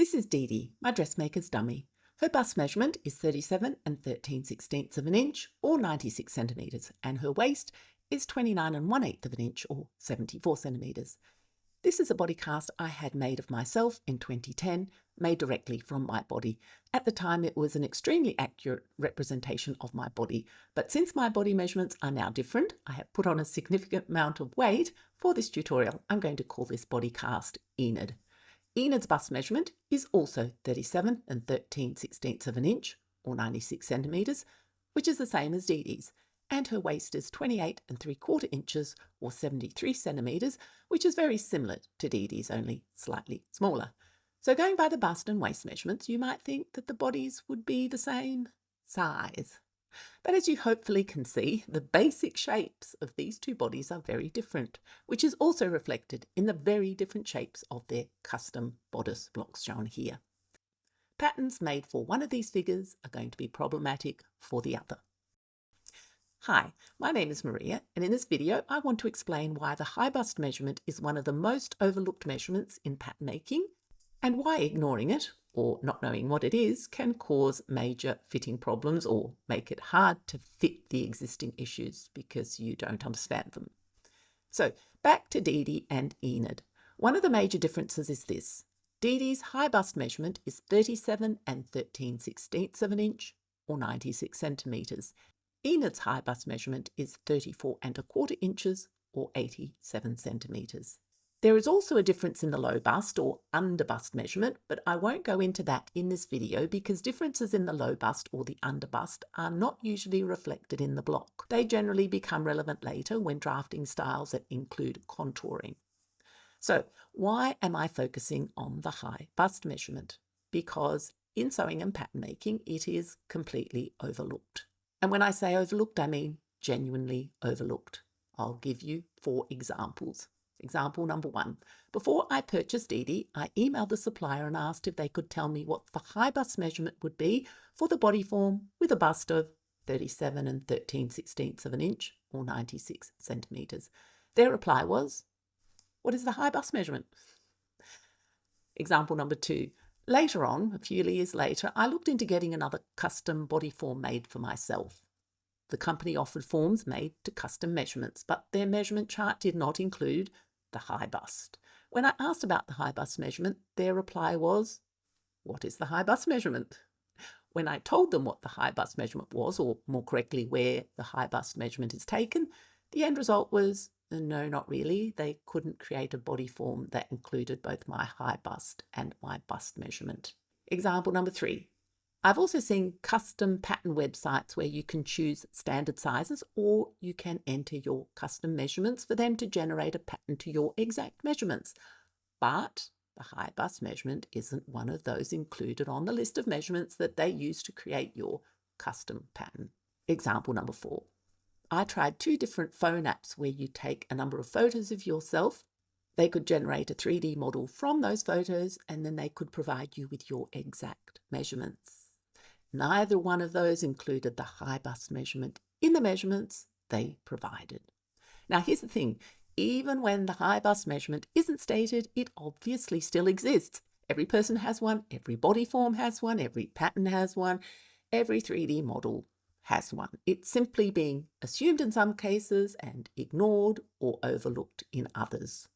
This is Dee Dee, my dressmaker's dummy. Her bust measurement is 37 13/16 of an inch, or 96 centimetres, and her waist is 29 1/8 of an inch, or 74 centimetres. This is a body cast I had made of myself in 2010, made directly from my body. At the time, it was an extremely accurate representation of my body, but since my body measurements are now different, I have put on a significant amount of weight for this tutorial. I'm going to call this body cast Enid. Enid's bust measurement is also 37 13/16 of an inch, or 96 centimetres, which is the same as Dee Dee's, and her waist is 28 3/4 inches, or 73 centimetres, which is very similar to Dee Dee's, only slightly smaller. So going by the bust and waist measurements, you might think that the bodies would be the same size. But as you hopefully can see, the basic shapes of these two bodies are very different, which is also reflected in the very different shapes of their custom bodice blocks shown here. Patterns made for one of these figures are going to be problematic for the other. Hi, my name is Maria, and in this video I want to explain why the high bust measurement is one of the most overlooked measurements in pattern making, and why ignoring it, or not knowing what it is, can cause major fitting problems or make it hard to fit the existing issues because you don't understand them. So back to Dee Dee and Enid. One of the major differences is this. Dee Dee's high bust measurement is 37 13/16 of an inch, or 96 centimetres. Enid's high bust measurement is 34 1/4 inches, or 87 centimetres. There is also a difference in the low bust or under bust measurement, but I won't go into that in this video because differences in the low bust or the under bust are not usually reflected in the block. They generally become relevant later when drafting styles that include contouring. So why am I focusing on the high bust measurement? Because in sewing and pattern making, it is completely overlooked. And when I say overlooked, I mean genuinely overlooked. I'll give you 4 examples. Example number 1. Before I purchased Dee Dee, I emailed the supplier and asked if they could tell me what the high bust measurement would be for the body form with a bust of 37 13/16 of an inch, or 96 centimetres. Their reply was, "What is the high bust measurement?" Example number 2. Later on, a few years later, I looked into getting another custom body form made for myself. The company offered forms made to custom measurements, but their measurement chart did not include the high bust. When I asked about the high bust measurement, their reply was, "What is the high bust measurement?" When I told them what the high bust measurement was, or more correctly, where the high bust measurement is taken, the end result was, no, not really. They couldn't create a body form that included both my high bust and my bust measurement. Example number 3. I've also seen custom pattern websites where you can choose standard sizes, or you can enter your custom measurements for them to generate a pattern to your exact measurements. But the high bust measurement isn't one of those included on the list of measurements that they use to create your custom pattern. Example number 4. I tried 2 different phone apps where you take a number of photos of yourself. They could generate a 3D model from those photos, and then they could provide you with your exact measurements. Neither one of those included the high bust measurement in the measurements they provided. Now here's the thing, even when the high bust measurement isn't stated, it obviously still exists. Every person has one, every body form has one, every pattern has one, every 3D model has one. It's simply being assumed in some cases and ignored or overlooked in others.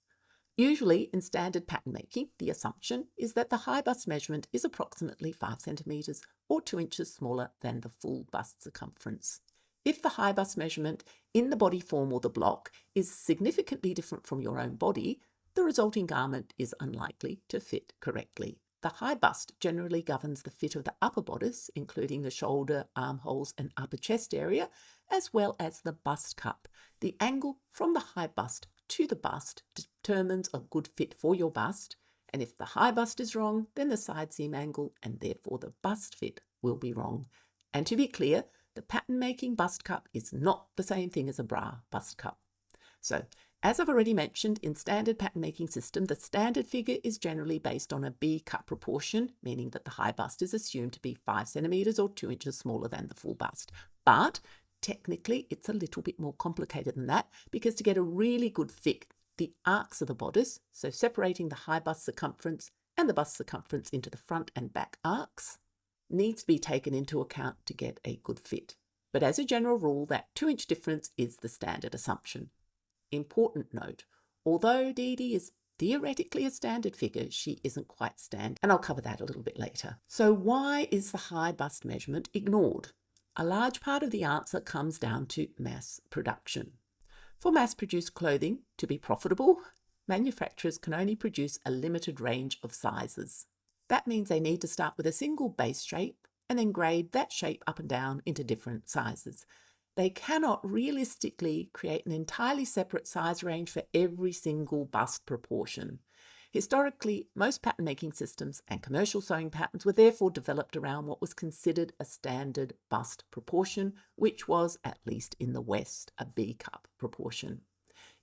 Usually in standard pattern making, the assumption is that the high bust measurement is approximately 5 centimetres or 2 inches smaller than the full bust circumference. If the high bust measurement in the body form or the block is significantly different from your own body, the resulting garment is unlikely to fit correctly. The high bust generally governs the fit of the upper bodice, including the shoulder, armholes and upper chest area, as well as the bust cup. The angle from the high bust to the bust determines a good fit for your bust, and if the high bust is wrong, then the side seam angle and therefore the bust fit will be wrong. And to be clear, the pattern making bust cup is not the same thing as a bra bust cup. So, as I've already mentioned, in standard pattern making system, the standard figure is generally based on a B cup proportion, meaning that the high bust is assumed to be 5 centimetres or 2 inches smaller than the full bust. But technically, it's a little bit more complicated than that, because to get a really good fit, the arcs of the bodice, so separating the high bust circumference and the bust circumference into the front and back arcs needs to be taken into account to get a good fit. But as a general rule, that 2-inch difference is the standard assumption. Important note, although Dee Dee is theoretically a standard figure, she isn't quite standard, and I'll cover that a little bit later. So why is the high bust measurement ignored? A large part of the answer comes down to mass production. For mass-produced clothing to be profitable, manufacturers can only produce a limited range of sizes. That means they need to start with a single base shape and then grade that shape up and down into different sizes. They cannot realistically create an entirely separate size range for every single bust proportion. Historically, most pattern-making systems and commercial sewing patterns were therefore developed around what was considered a standard bust proportion, which was, at least in the West, a B-cup proportion.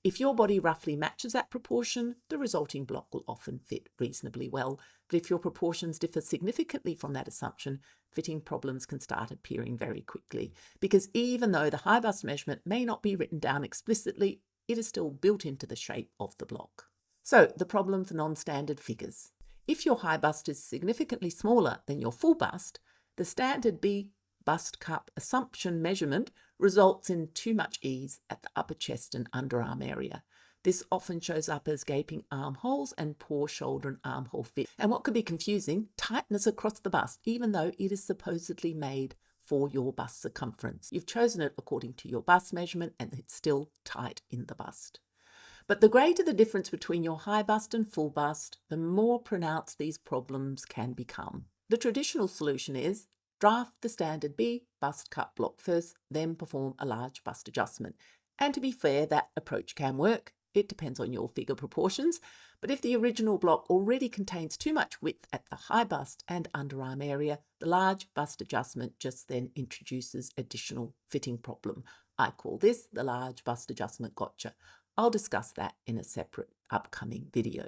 If your body roughly matches that proportion, the resulting block will often fit reasonably well. But if your proportions differ significantly from that assumption, fitting problems can start appearing very quickly. Because even though the high bust measurement may not be written down explicitly, it is still built into the shape of the block. So, the problem for non-standard figures. If your high bust is significantly smaller than your full bust, the standard B bust cup assumption measurement results in too much ease at the upper chest and underarm area. This often shows up as gaping armholes and poor shoulder and armhole fit, and what could be confusing, tightness across the bust, even though it is supposedly made for your bust circumference. You've chosen it according to your bust measurement and it's still tight in the bust. But the greater the difference between your high bust and full bust, the more pronounced these problems can become. The traditional solution is draft the standard B bust cut block first, then perform a large bust adjustment. And to be fair, that approach can work. It depends on your figure proportions. But if the original block already contains too much width at the high bust and underarm area, the large bust adjustment just then introduces additional fitting problem. I call this the large bust adjustment gotcha. I'll discuss that in a separate upcoming video.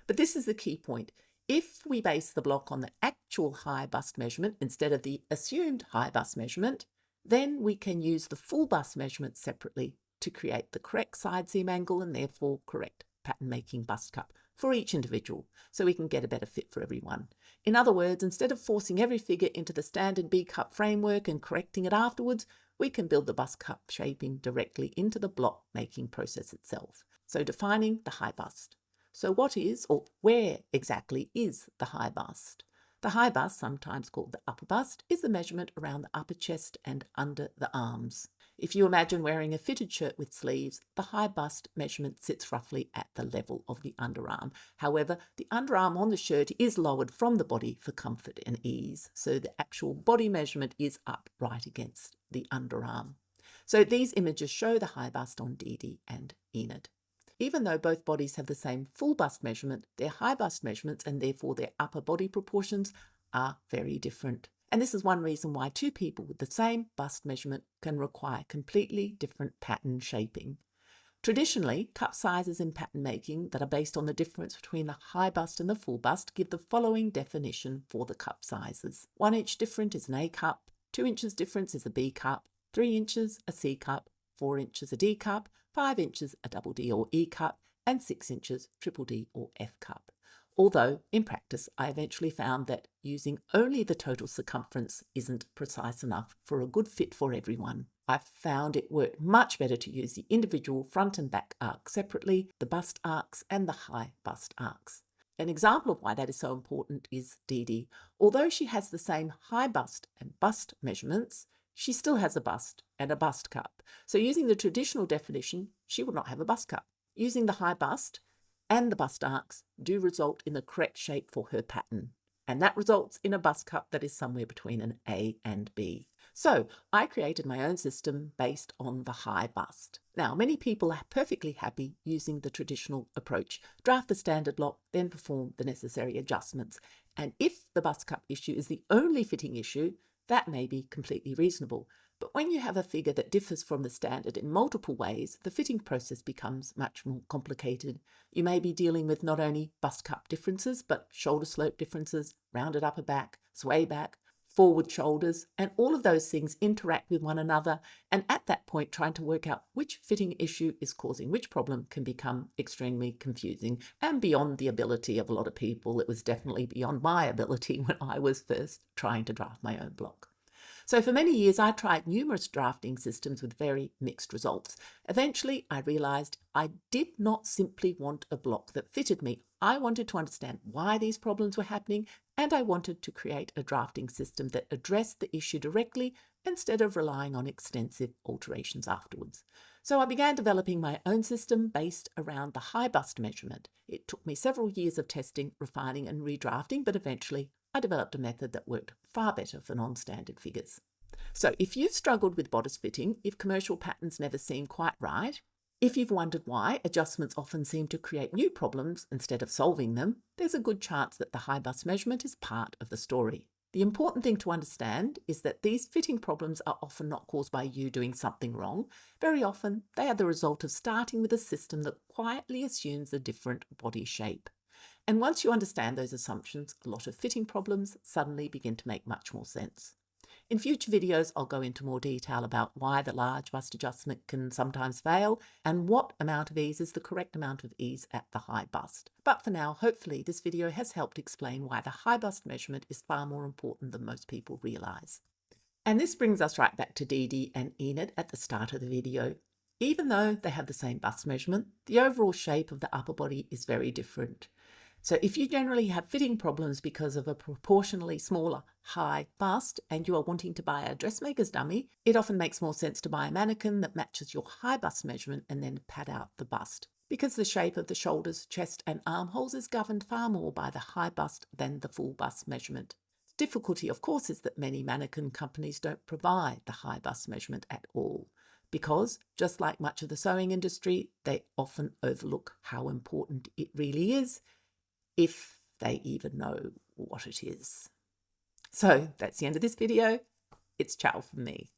But this is the key point. If we base the block on the actual high bust measurement instead of the assumed high bust measurement, then we can use the full bust measurement separately to create the correct side seam angle and therefore correct pattern making bust cup for each individual, so we can get a better fit for everyone. In other words, instead of forcing every figure into the standard B cup framework and correcting it afterwards, we can build the bust cup shaping directly into the block making process itself. So defining the high bust. So what is, or where exactly is the high bust? The high bust, sometimes called the upper bust, is the measurement around the upper chest and under the arms. If you imagine wearing a fitted shirt with sleeves, the high bust measurement sits roughly at the level of the underarm. However, the underarm on the shirt is lowered from the body for comfort and ease, so the actual body measurement is up right against the underarm. So these images show the high bust on Dee Dee and Enid. Even though both bodies have the same full bust measurement, their high bust measurements and therefore their upper body proportions are very different. And this is one reason why two people with the same bust measurement can require completely different pattern shaping. Traditionally, cup sizes in pattern making that are based on the difference between the high bust and the full bust give the following definition for the cup sizes. 1 inch different is an A cup, 2 inches difference is a B cup, 3 inches a C cup, 4 inches a D cup, 5 inches a double D or E cup, and 6 inches triple D or F cup. Although, in practice, I eventually found that using only the total circumference isn't precise enough for a good fit for everyone. I found it worked much better to use the individual front and back arcs separately, the bust arcs and the high bust arcs. An example of why that is so important is Dee Dee. Although she has the same high bust and bust measurements, she still has a bust and a bust cup. So using the traditional definition, she would not have a bust cup. Using the high bust and the bust arcs do result in the correct shape for her pattern. And that results in a bust cup that is somewhere between an A and B. So I created my own system based on the high bust. Now, many people are perfectly happy using the traditional approach. Draft the standard block, then perform the necessary adjustments. And if the bust cup issue is the only fitting issue, that may be completely reasonable. But when you have a figure that differs from the standard in multiple ways, the fitting process becomes much more complicated. You may be dealing with not only bust cup differences, but shoulder slope differences, rounded upper back, sway back, forward shoulders, and all of those things interact with one another, and at that point trying to work out which fitting issue is causing which problem can become extremely confusing and beyond the ability of a lot of people. It was definitely beyond my ability when I was first trying to draft my own block. So for many years I tried numerous drafting systems with very mixed results. Eventually I realised I did not simply want a block that fitted me. I wanted to understand why these problems were happening, and I wanted to create a drafting system that addressed the issue directly instead of relying on extensive alterations afterwards. So I began developing my own system based around the high bust measurement. It took me several years of testing, refining and redrafting, but eventually I developed a method that worked far better for non-standard figures. So if you've struggled with bodice fitting, if commercial patterns never seem quite right, if you've wondered why adjustments often seem to create new problems instead of solving them, there's a good chance that the high bust measurement is part of the story. The important thing to understand is that these fitting problems are often not caused by you doing something wrong. Very often, they are the result of starting with a system that quietly assumes a different body shape. And once you understand those assumptions, a lot of fitting problems suddenly begin to make much more sense. In future videos, I'll go into more detail about why the large bust adjustment can sometimes fail and what amount of ease is the correct amount of ease at the high bust. But for now, hopefully this video has helped explain why the high bust measurement is far more important than most people realise. And this brings us right back to Dee Dee and Enid at the start of the video. Even though they have the same bust measurement, the overall shape of the upper body is very different. So if you generally have fitting problems because of a proportionally smaller high bust and you are wanting to buy a dressmaker's dummy, it often makes more sense to buy a mannequin that matches your high bust measurement and then pad out the bust, because the shape of the shoulders, chest and armholes is governed far more by the high bust than the full bust measurement. The difficulty, of course, is that many mannequin companies don't provide the high bust measurement at all, because, just like much of the sewing industry, they often overlook how important it really is, if they even know what it is. So that's the end of this video. It's ciao from me.